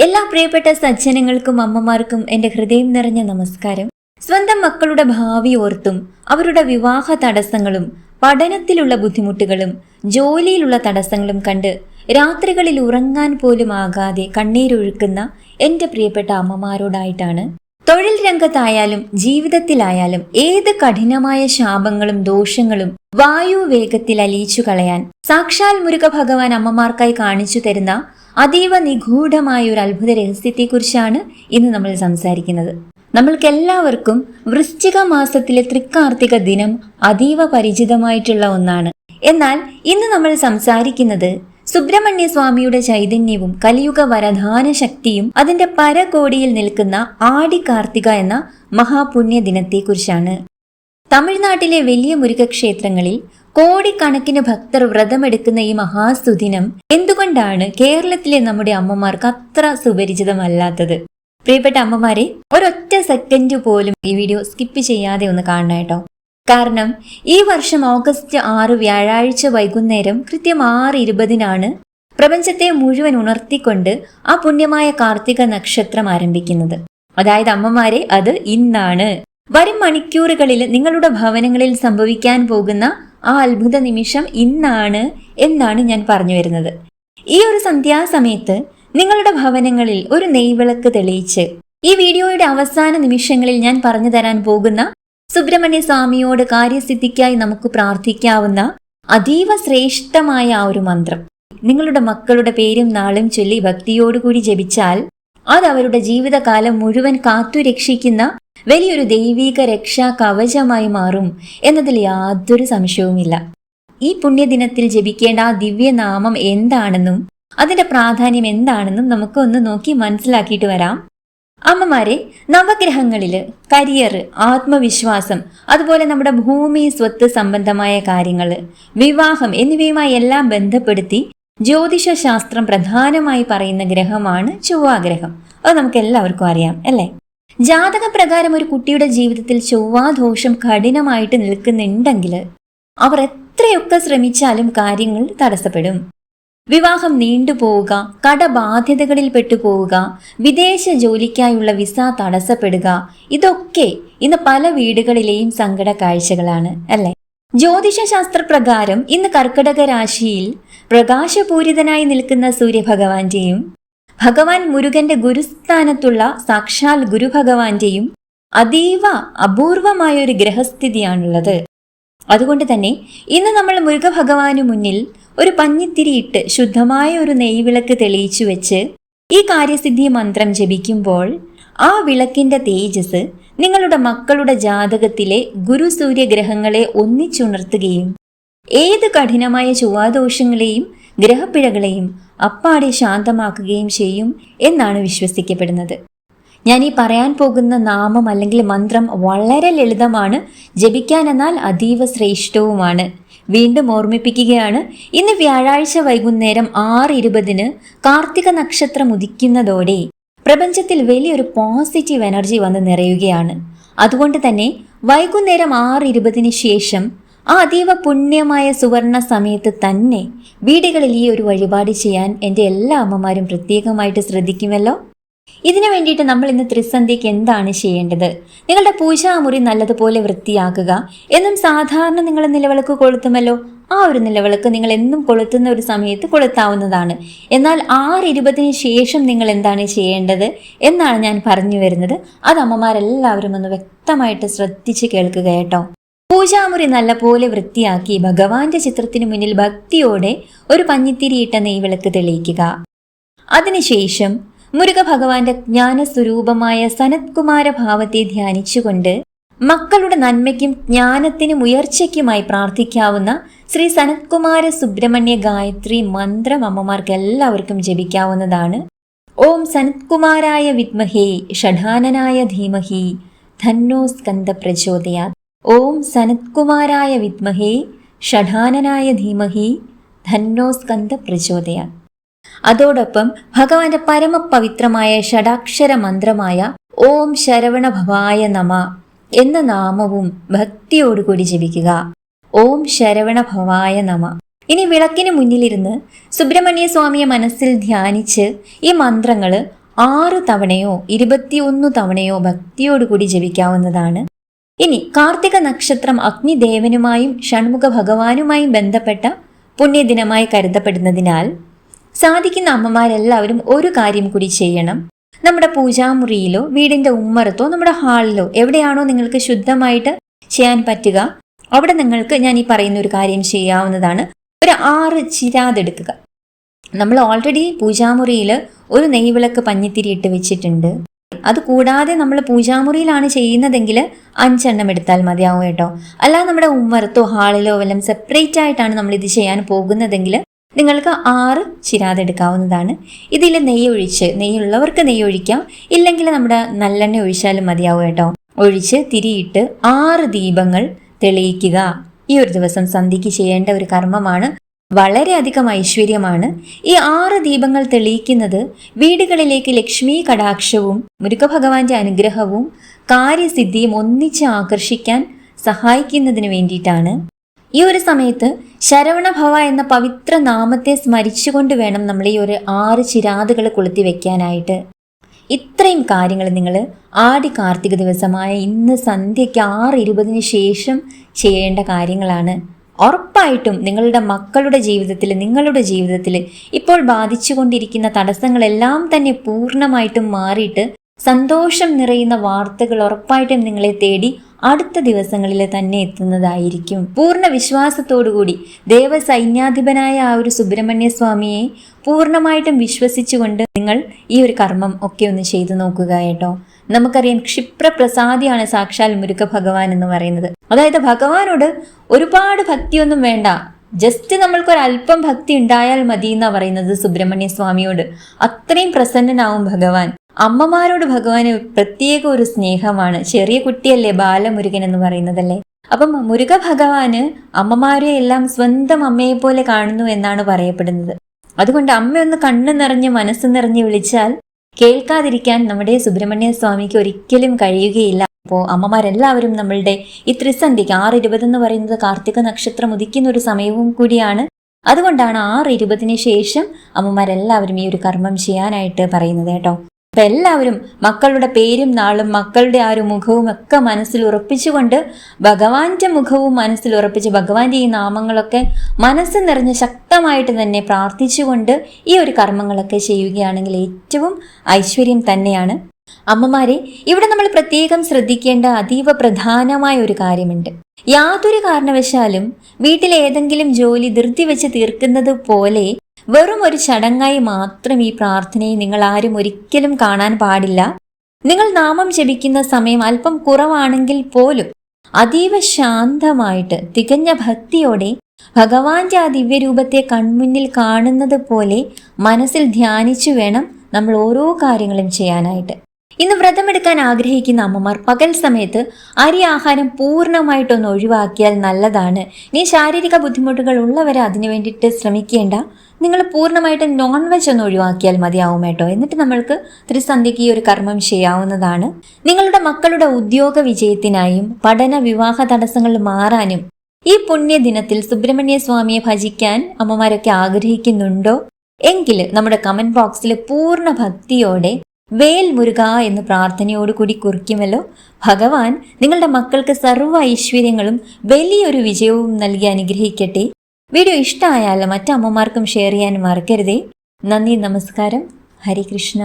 എല്ലാ പ്രിയപ്പെട്ട സജ്ജനങ്ങൾക്കും അമ്മമാർക്കും എൻ്റെ ഹൃദയം നിറഞ്ഞ നമസ്കാരം. സ്വന്തം മക്കളുടെ ഭാവി ഓർത്തും അവരുടെ വിവാഹ തടസ്സങ്ങളും പഠനത്തിലുള്ള ബുദ്ധിമുട്ടുകളും ജോലിയിലുള്ള തടസ്സങ്ങളും കണ്ട് രാത്രികളിൽ ഉറങ്ങാൻ പോലും ആകാതെ കണ്ണീരൊഴുക്കുന്ന എൻ്റെ പ്രിയപ്പെട്ട അമ്മമാരോടായിട്ടാണ്. തൊഴിൽ രംഗത്തായാലും ജീവിതത്തിലായാലും ഏത് കഠിനമായ ശാപങ്ങളും ദോഷങ്ങളും വായു വേഗത്തിൽ അലിയിച്ചു കളയാൻ സാക്ഷാൽ മുരുക ഭഗവാൻ അമ്മമാർക്കായി കാണിച്ചു തരുന്ന അതീവ നിഗൂഢമായ ഒരു അത്ഭുത രഹസ്യത്തെക്കുറിച്ചാണ് ഇന്ന് നമ്മൾ സംസാരിക്കുന്നത്. നമ്മൾക്കെല്ലാവർക്കും വൃശ്ചിക മാസത്തിലെ തൃക്കാർത്തിക ദിനം അതീവ പരിചിതമായിട്ടുള്ള ഒന്നാണ്. എന്നാൽ ഇന്ന് നമ്മൾ സംസാരിക്കുന്നത് സുബ്രഹ്മണ്യ സ്വാമിയുടെ ചൈതന്യവും കലിയുഗ വരദാന ശക്തിയും അതിന്റെ പരകോടിയിൽ നിൽക്കുന്ന ആടി കാർത്തിക എന്ന മഹാപുണ്യ ദിനത്തെക്കുറിച്ചാണ്. തമിഴ്നാട്ടിലെ വലിയ മുരുകക്ഷേത്രങ്ങളിൽ കോടിക്കണക്കിന് ഭക്തർ വ്രതമെടുക്കുന്ന ഈ മഹാസുദിനം എന്തുകൊണ്ടാണ് കേരളത്തിലെ നമ്മുടെ അമ്മമാർക്ക് അത്ര സുപരിചിതമല്ലാത്തത്? പ്രിയപ്പെട്ട അമ്മമാരെ, ഒരൊറ്റ സെക്കൻഡ് പോലും ഈ വീഡിയോ സ്കിപ്പ് ചെയ്യാതെ ഒന്ന് കാണണം കേട്ടോ. കാരണം ഈ വർഷം ഓഗസ്റ്റ് 6 വ്യാഴാഴ്ച വൈകുന്നേരം കൃത്യം 6:20 പ്രപഞ്ചത്തെ മുഴുവൻ ഉണർത്തിക്കൊണ്ട് ആ പുണ്യമായ കാർത്തിക നക്ഷത്രം ആരംഭിക്കുന്നത്. അതായത് അമ്മമാരെ, അത് ഇന്നാണ്. വരും മണിക്കൂറുകളിൽ നിങ്ങളുടെ ഭവനങ്ങളിൽ സംഭവിക്കാൻ പോകുന്ന ആ അത്ഭുത നിമിഷം ഇന്നാണ് എന്നാണ് ഞാൻ പറഞ്ഞു വരുന്നത്. ഈ ഒരു സന്ധ്യാസമയത്ത് നിങ്ങളുടെ ഭവനങ്ങളിൽ ഒരു നെയ്വിളക്ക് തെളിയിച്ച് ഈ വീഡിയോയുടെ അവസാന നിമിഷങ്ങളിൽ ഞാൻ പറഞ്ഞു തരാൻ പോകുന്ന സുബ്രഹ്മണ്യ സ്വാമിയോട് കാര്യസിദ്ധിക്കായി നമുക്ക് പ്രാർത്ഥിക്കാവുന്ന അതീവ ശ്രേഷ്ഠമായ ആ ഒരു മന്ത്രം നിങ്ങളുടെ മക്കളുടെ പേരും നാളും ചൊല്ലി ഭക്തിയോടുകൂടി ജപിച്ചാൽ അത് അവരുടെ ജീവിതകാലം മുഴുവൻ കാത്തുരക്ഷിക്കുന്ന വലിയൊരു ദൈവിക രക്ഷാ കവചമായി മാറും എന്നതിൽ യാതൊരു സംശയവുമില്ല. ഈ പുണ്യദിനത്തിൽ ജപിക്കേണ്ട ആ ദിവ്യനാമം എന്താണെന്നും അതിന്റെ പ്രാധാന്യം എന്താണെന്നും നമുക്ക് ഒന്ന് നോക്കി മനസ്സിലാക്കിയിട്ട് വരാം. അമ്മമാരെ, നവഗ്രഹങ്ങളില് കരിയർ, ആത്മവിശ്വാസം, അതുപോലെ നമ്മുടെ ഭൂമി സ്വത്ത് സംബന്ധമായ കാര്യങ്ങള്, വിവാഹം എന്നിവയുമായി എല്ലാം ബന്ധപ്പെടുത്തി ജ്യോതിഷ ശാസ്ത്രം പ്രധാനമായി പറയുന്ന ഗ്രഹമാണ് ചൊവ്വാഗ്രഹം. അത് നമുക്ക് എല്ലാവർക്കും അറിയാം അല്ലേ? ജാതക പ്രകാരം ഒരു കുട്ടിയുടെ ജീവിതത്തിൽ ചൊവ്വാദോഷം കഠിനമായിട്ട് നിൽക്കുന്നുണ്ടെങ്കിൽ അവർ എത്രയൊക്കെ ശ്രമിച്ചാലും കാര്യങ്ങൾ തടസ്സപ്പെടും. വിവാഹം നീണ്ടുപോവുക, കടബാധ്യതകളിൽ പെട്ടുപോവുക, വിദേശ ജോലിക്കായുള്ള വിസ തടസ്സപ്പെടുക, ഇതൊക്കെ ഇന്ന് പല വീടുകളിലെയും സങ്കട കാഴ്ചകളാണ് അല്ലെ? ജ്യോതിഷ ശാസ്ത്ര പ്രകാരം ഇന്ന് കർക്കിടക രാശിയിൽ പ്രകാശപൂരിതനായി നിൽക്കുന്ന സൂര്യഭഗവാന്റെയും ഭഗവാൻ മുരുകന്റെ ഗുരുസ്ഥാനത്തുള്ള സാക്ഷാൽ ഗുരുഭഗവാന്റെയും അതീവ അപൂർവമായ ഒരു ഗ്രഹസ്ഥിതിയാണുള്ളത്. അതുകൊണ്ട് തന്നെ ഇന്ന് നമ്മൾ മുരുകഭഗവാനു മുന്നിൽ ഒരു പഞ്ഞിത്തിരിയിട്ട് ശുദ്ധമായ ഒരു നെയ്വിളക്ക് തെളിയിച്ചു വെച്ച് ഈ കാര്യസിദ്ധി മന്ത്രം ജപിക്കുമ്പോൾ ആ വിളക്കിന്റെ തേജസ് നിങ്ങളുടെ മക്കളുടെ ജാതകത്തിലെ ഗുരു സൂര്യഗ്രഹങ്ങളെ ഒന്നിച്ചുണർത്തുകയും ഏത് കഠിനമായ ചൊവ്വാദോഷങ്ങളെയും ഗ്രഹപ്പിഴകളെയും അപ്പാടെ ശാന്തമാക്കുകയും ചെയ്യും എന്നാണ് വിശ്വസിക്കപ്പെടുന്നത്. ഞാൻ ഈ പറയാൻ പോകുന്ന നാമം അല്ലെങ്കിൽ മന്ത്രം വളരെ ലളിതമാണ്, ജപിക്കാനെന്നാൽ അതീവ ശ്രേഷ്ഠവുമാണ്. വീണ്ടും ഓർമ്മിപ്പിക്കുകയാണ്, ഇന്ന് വ്യാഴാഴ്ച വൈകുന്നേരം 6:20 കാർത്തിക നക്ഷത്രം ഉദിക്കുന്നതോടെ പ്രപഞ്ചത്തിൽ വലിയൊരു പോസിറ്റീവ് എനർജി വന്ന് നിറയുകയാണ്. അതുകൊണ്ട് തന്നെ വൈകുന്നേരം 6:20 ശേഷം ആ അതീവ പുണ്യമായ സുവർണ സമയത്ത് തന്നെ വീടുകളിൽ ഈ ഒരു വഴിപാട് ചെയ്യാൻ എൻ്റെ എല്ലാ അമ്മമാരും പ്രത്യേകമായിട്ട് ശ്രദ്ധിക്കുമല്ലോ. ഇതിനു വേണ്ടിയിട്ട് നമ്മൾ ഇന്ന് ത്രിസന്ധ്യയ്ക്ക് എന്താണ് ചെയ്യേണ്ടത്? നിങ്ങളുടെ പൂജാമുറി നല്ലതുപോലെ വൃത്തിയാക്കുക. എന്നും സാധാരണ നിങ്ങൾ നിലവിളക്ക് കൊളുത്തുമല്ലോ, ആ ഒരു നിലവിളക്ക് നിങ്ങൾ എന്നും കൊളുത്തുന്ന ഒരു സമയത്ത് കൊളുത്താവുന്നതാണ്. എന്നാൽ 6:20 ശേഷം നിങ്ങൾ എന്താണ് ചെയ്യേണ്ടത് എന്നാണ് ഞാൻ പറഞ്ഞു വരുന്നത്. അത് അമ്മമാരെല്ലാവരും ഒന്ന് വ്യക്തമായിട്ട് ശ്രദ്ധിച്ച് കേൾക്കുക കേട്ടോ. പൂജാമുറി നല്ലപോലെ വൃത്തിയാക്കി ഭഗവാന്റെ ചിത്രത്തിന് മുന്നിൽ ഭക്തിയോടെ ഒരു പഞ്ഞിത്തിരിയിട്ട നെയ്വിളക്ക് തെളിയിക്കുക. അതിനുശേഷം മുരുക ഭഗവാന്റെ ജ്ഞാനസ്വരൂപമായ സനത്കുമാര ഭാവത്തെ ധ്യാനിച്ചുകൊണ്ട് മക്കളുടെ നന്മയ്ക്കും ജ്ഞാനത്തിനും ഉയർച്ചയ്ക്കുമായി പ്രാർത്ഥിക്കാവുന്ന ശ്രീ സനത്കുമാര സുബ്രഹ്മണ്യ ഗായത്രി മന്ത്രം അമ്മമാർക്ക് എല്ലാവർക്കും ജപിക്കാവുന്നതാണ്. ഓം സനത്കുമാരായ വിദ്മഹേ ഷഠാനനായ ധീമഹി ധന്നോ സ്കന്ദ പ്രചോദയാത്. ഓം സനത്കുമാരായ വിദ്മഹേ ഷഠാനനായ ധീമഹി ധന്നോ സ്കന്ദ പ്രചോദയാത്. അതോടൊപ്പം ഭഗവാന്റെ പരമപവിത്രമായ ഷഡാക്ഷര മന്ത്രമായ ഓം ശരവണഭവായ നമ എന്ന നാമവും ഭക്തിയോടുകൂടി ജപിക്കുക. ഓം ശരവണഭവായ നമ. ഇനി വിളക്കിന് മുന്നിലിരുന്ന് സുബ്രഹ്മണ്യ സ്വാമിയെ മനസ്സിൽ ധ്യാനിച്ച് ഈ മന്ത്രങ്ങൾ 6 തവണയോ 21 തവണയോ ഭക്തിയോടുകൂടി ജപിക്കാവുന്നതാണ്. ഇനി കാർത്തിക നക്ഷത്രം അഗ്നിദേവനുമായും ഷൺമുഖ ഭഗവാനുമായും ബന്ധപ്പെട്ട പുണ്യദിനമായി കരുതപ്പെടുന്നതിനാൽ സാധിക്കുന്ന അമ്മമാരെല്ലാവരും ഒരു കാര്യം കൂടി ചെയ്യണം. നമ്മുടെ പൂജാമുറിയിലോ വീടിന്റെ ഉമ്മറത്തോ നമ്മുടെ ഹാളിലോ എവിടെയാണോ നിങ്ങൾക്ക് ശുദ്ധമായിട്ട് ചെയ്യാൻ പറ്റുക അവിടെ നിങ്ങൾക്ക് ഞാൻ ഈ പറയുന്ന ഒരു കാര്യം ചെയ്യാവുന്നതാണ്. ഒരു 6 ചിരാതെടുക്കുക. നമ്മൾ ഓൾറെഡി പൂജാമുറിയിൽ ഒരു നെയ്വിളക്ക് പഞ്ഞിത്തിരി ഇട്ട് വെച്ചിട്ടുണ്ട്. അതുകൂടാതെ നമ്മൾ പൂജാമുറിയിലാണ് ചെയ്യുന്നതെങ്കിൽ 5 എണ്ണം എടുത്താൽ മതിയാവും കേട്ടോ. അല്ലാതെ നമ്മുടെ ഉമ്മറത്തോ ഹാളിലോ വല്ലതും സെപ്പറേറ്റ് ആയിട്ടാണ് നമ്മൾ ഇത് ചെയ്യാൻ പോകുന്നതെങ്കിൽ നിങ്ങൾക്ക് 6 ചിരാതെടുക്കാവുന്നതാണ്. ഇതിൽ നെയ്യുള്ളവർക്ക് നെയ്യ് ഒഴിക്കാം, ഇല്ലെങ്കിൽ നമ്മുടെ നല്ലെണ്ണ ഒഴിച്ചാലും മതിയാവും കേട്ടോ. ഒഴിച്ച് തിരിയിട്ട് 6 ദീപങ്ങൾ തെളിയിക്കുക. ഈ ഒരു ദിവസം സന്ധ്യയ്ക്ക് ചെയ്യേണ്ട ഒരു കർമ്മമാണ്. വളരെയധികം ഐശ്വര്യമാണ്. ഈ 6 ദീപങ്ങൾ തെളിയിക്കുന്നത് വീടുകളിലേക്ക് ലക്ഷ്മി കടാക്ഷവും മുരുകഭഗവാന്റെ അനുഗ്രഹവും കാര്യസിദ്ധിയും ഒന്നിച്ച് ആകർഷിക്കാൻ സഹായിക്കുന്നതിന് വേണ്ടിയിട്ടാണ്. ഈ ഒരു സമയത്ത് ശരവണഭവ എന്ന പവിത്ര നാമത്തെ സ്മരിച്ചുകൊണ്ട് വേണം നമ്മൾ ഈ ഒരു 6 ചിരാതുകൾ കൊളുത്തി വെക്കാനായിട്ട്. ഇത്രയും കാര്യങ്ങൾ നിങ്ങൾ ആടി കാർത്തിക ദിവസമായ ഇന്ന് സന്ധ്യയ്ക്ക് 6:20 ശേഷം ചെയ്യേണ്ട കാര്യങ്ങളാണ്. ഉറപ്പായിട്ടും നിങ്ങളുടെ മക്കളുടെ ജീവിതത്തിൽ ഇപ്പോൾ ബാധിച്ചുകൊണ്ടിരിക്കുന്ന തടസ്സങ്ങളെല്ലാം തന്നെ പൂർണ്ണമായിട്ടും മാറിയിട്ട് സന്തോഷം നിറയുന്ന വാർത്തകൾ ഉറപ്പായിട്ടും നിങ്ങളെ തേടി അടുത്ത ദിവസങ്ങളിൽ തന്നെ എത്തുന്നതായിരിക്കും. പൂർണ്ണ വിശ്വാസത്തോടുകൂടി ദേവസൈന്യാധിപനായ ആ ഒരു സുബ്രഹ്മണ്യ സ്വാമിയെ പൂർണ്ണമായിട്ടും വിശ്വസിച്ചുകൊണ്ട് നിങ്ങൾ ഈ ഒരു കർമ്മം ഒക്കെ ഒന്ന് ചെയ്തു നോക്കുക കേട്ടോ. നമുക്കറിയാം, ക്ഷിപ്രപ്രസാദിയാണ് സാക്ഷാൽ മുരുക ഭഗവാൻ എന്ന് പറയുന്നത്. അതായത് ഭഗവാനോട് ഒരുപാട് ഭക്തിയൊന്നും വേണ്ട, ജസ്റ്റ് നമ്മൾക്കൊരല്പം ഭക്തി ഉണ്ടായാൽ മതി എന്നാ പറയുന്നത് സുബ്രഹ്മണ്യ സ്വാമിയോട്. അത്രയും പ്രസന്നനാവും ഭഗവാൻ. അമ്മമാരോട് ഭഗവാന് പ്രത്യേക ഒരു സ്നേഹമാണ്. ചെറിയ കുട്ടിയല്ലേ ബാലമുരുകൻ എന്ന് പറയുന്നതല്ലേ. അപ്പം മുരുക ഭഗവാന് അമ്മമാരെ എല്ലാം സ്വന്തം അമ്മയെ പോലെ കാണുന്നു എന്നാണ് പറയപ്പെടുന്നത്. അതുകൊണ്ട് അമ്മയൊന്ന് കണ്ണു നിറഞ്ഞ് മനസ്സ് നിറഞ്ഞ് വിളിച്ചാൽ കേൾക്കാതിരിക്കാൻ നമ്മുടെ സുബ്രഹ്മണ്യ സ്വാമിക്ക് ഒരിക്കലും കഴിയുകയില്ല. അപ്പോൾ അമ്മമാരെല്ലാവരും നമ്മളുടെ ഈ ത്രിസന്ധിക്ക് 6:20 എന്ന് പറയുന്നത് കാർത്തിക നക്ഷത്രം ഉദിക്കുന്ന ഒരു സമയവും കൂടിയാണ്. അതുകൊണ്ടാണ് 6:20 ശേഷം അമ്മമാരെല്ലാവരും ഈ ഒരു കർമ്മം ചെയ്യാനായിട്ട് പറയുന്നത് കേട്ടോ. അപ്പൊ എല്ലാവരും മക്കളുടെ പേരും നാളും മക്കളുടെ ആ ഒരു മുഖവും ഒക്കെ മനസ്സിൽ ഉറപ്പിച്ചുകൊണ്ട് ഭഗവാന്റെ മുഖവും മനസ്സിൽ ഉറപ്പിച്ച് ഭഗവാന്റെ ഈ നാമങ്ങളൊക്കെ മനസ്സ് നിറഞ്ഞ് ശക്തമായിട്ട് തന്നെ പ്രാർത്ഥിച്ചുകൊണ്ട് ഈ ഒരു കർമ്മങ്ങളൊക്കെ ചെയ്യുകയാണെങ്കിൽ ഏറ്റവും ഐശ്വര്യം തന്നെയാണ്. അമ്മമാരെ, ഇവിടെ നമ്മൾ പ്രത്യേകം ശ്രദ്ധിക്കേണ്ട അതീവ പ്രധാനമായ ഒരു കാര്യമുണ്ട്. യാതൊരു കാരണവശാലും വീട്ടിലെ ഏതെങ്കിലും ജോലി ധൃതി വെച്ച് തീർക്കുന്നത് പോലെ വെറും ഒരു ചടങ്ങായി മാത്രം ഈ പ്രാർത്ഥനയെ നിങ്ങൾ ആരും ഒരിക്കലും കാണാൻ പാടില്ല. നിങ്ങൾ നാമം ജപിക്കുന്ന സമയം അല്പം കുറവാണെങ്കിൽ പോലും അതീവ ശാന്തമായിട്ട് തികഞ്ഞ ഭക്തിയോടെ ഭഗവാന്റെ ആ ദിവ്യരൂപത്തെ കൺമുന്നിൽ കാണുന്നത് പോലെ മനസ്സിൽ ധ്യാനിച്ചു വേണം നമ്മൾ ഓരോ കാര്യങ്ങളും ചെയ്യാനായിട്ട്. ഇന്ന് വ്രതമെടുക്കാൻ ആഗ്രഹിക്കുന്ന അമ്മമാർ പകൽ സമയത്ത് അരി ആഹാരം പൂർണ്ണമായിട്ടൊന്ന് ഒഴിവാക്കിയാൽ നല്ലതാണ്. ഇനി ശാരീരിക ബുദ്ധിമുട്ടുകൾ ഉള്ളവരെ അതിനു വേണ്ടിയിട്ട് ശ്രമിക്കേണ്ട. നിങ്ങൾ പൂർണ്ണമായിട്ടും നോൺ വെജ് ഒന്ന് ഒഴിവാക്കിയാൽ മതിയാവും കേട്ടോ. എന്നിട്ട് നമ്മൾക്ക് ത്രിസന്ധ്യയ്ക്ക് ഈ ഒരു കർമ്മം ചെയ്യാവുന്നതാണ്. നിങ്ങളുടെ മക്കളുടെ ഉദ്യോഗ വിജയത്തിനായും പഠന വിവാഹ തടസ്സങ്ങൾ മാറാനും ഈ പുണ്യദിനത്തിൽ സുബ്രഹ്മണ്യ സ്വാമിയെ ഭജിക്കാൻ അമ്മമാരൊക്കെ ആഗ്രഹിക്കുന്നുണ്ടോ എങ്കിൽ നമ്മുടെ കമന്റ് ബോക്സിൽ പൂർണ്ണ ഭക്തിയോടെ വേൽ മുരുക എന്ന് പ്രാർത്ഥനയോടുകൂടി കുറിക്കുമല്ലോ. ഭഗവാൻ നിങ്ങളുടെ മക്കൾക്ക് സർവ്വ ഐശ്വര്യങ്ങളും വലിയൊരു വിജയവും നൽകി അനുഗ്രഹിക്കട്ടെ. വീഡിയോ ഇഷ്ടമായാൽ മറ്റമ്മമാർക്കും ഷെയർ ചെയ്യാൻ മറക്കരുതേ. നന്ദി, നമസ്കാരം. ഹരേ കൃഷ്ണ.